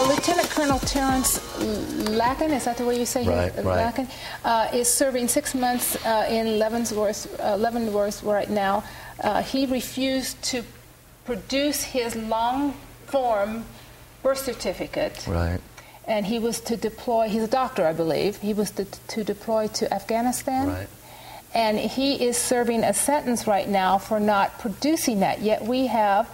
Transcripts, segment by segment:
Lieutenant Colonel Terrence Lakin, is that the way you say right, his right. Lakin, is serving 6 months in Leavenworth right now. He refused to produce his long-form birth certificate. Right. And he was to deploy, he's a doctor, I believe. He was to deploy to Afghanistan. Right. And he is serving a sentence right now for not producing that. Yet we have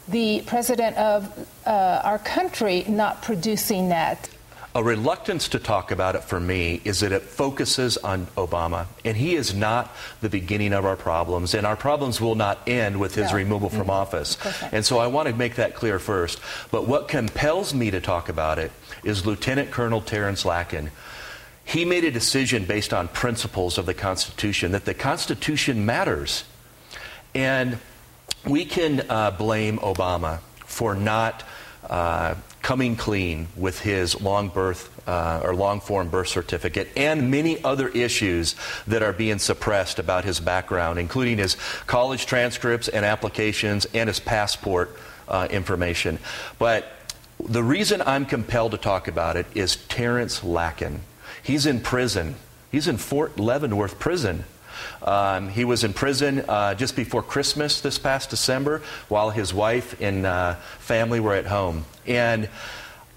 the president of our country not producing that. A reluctance to talk about it for me is that it focuses on Obama, and he is not the beginning of our problems, and our problems will not end with his removal from office. And so I want to make that clear first. But what compels me to talk about it is Lieutenant Colonel Terrence Lakin. He made a decision based on principles of the Constitution, that the Constitution matters. And we can blame Obama for not coming clean with his long-form birth certificate and many other issues that are being suppressed about his background, including his college transcripts and applications and his passport information. But the reason I'm compelled to talk about it is Terrence Lakin. He's in prison. He's in Fort Leavenworth prison. He was in prison just before Christmas this past December while his wife and family were at home. And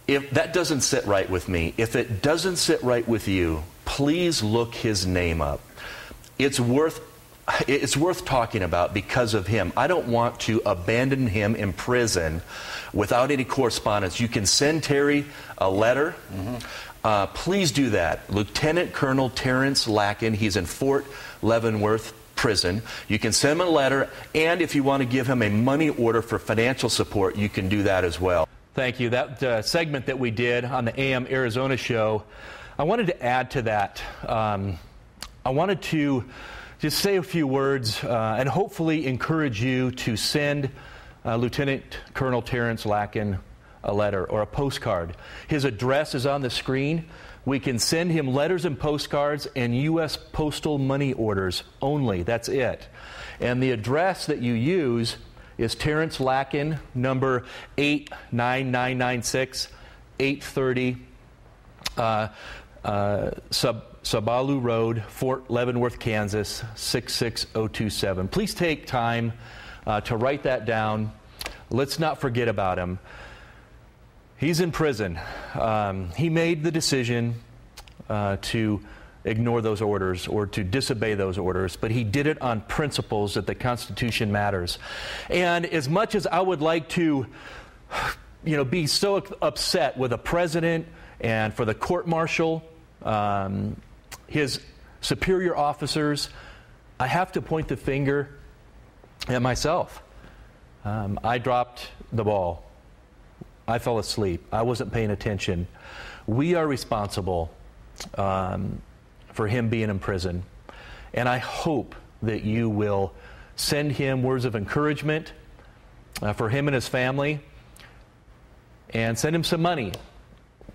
if that doesn't sit right with me, if it doesn't sit right with you, please look his name up. It's worth talking about because of him. I don't want to abandon him in prison without any correspondence. You can send Terry a letter. Please do that. Lieutenant Colonel Terrence Lakin, he's in Fort Leavenworth prison. You can send him a letter, and if you want to give him a money order for financial support, you can do that as well. Thank you. That segment that we did on the AM Arizona show, I wanted to add to that. I wanted to just say a few words and hopefully encourage you to send Lieutenant Colonel Terrence Lakin a letter or a postcard. His address is on the screen. We can send him letters and postcards and U.S. postal money orders only. That's it. And the address that you use is Terrence Lakin, number 89996, 830 Sabalu Road, Fort Leavenworth, Kansas, 66027. Please take time to write that down. Let's not forget about him. He's in prison. He made the decision to ignore those orders or to disobey those orders, but he did it on principles that the Constitution matters. And as much as I would like to, be so upset with the president and for the court-martial, his superior officers, I have to point the finger at myself. I dropped the ball. I fell asleep. I wasn't paying attention. We are responsible for him being in prison. And I hope that you will send him words of encouragement for him and his family, and send him some money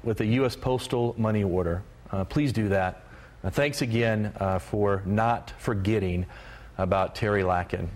with a U.S. postal money order. Please do that. Thanks again for not forgetting about Terry Lakin.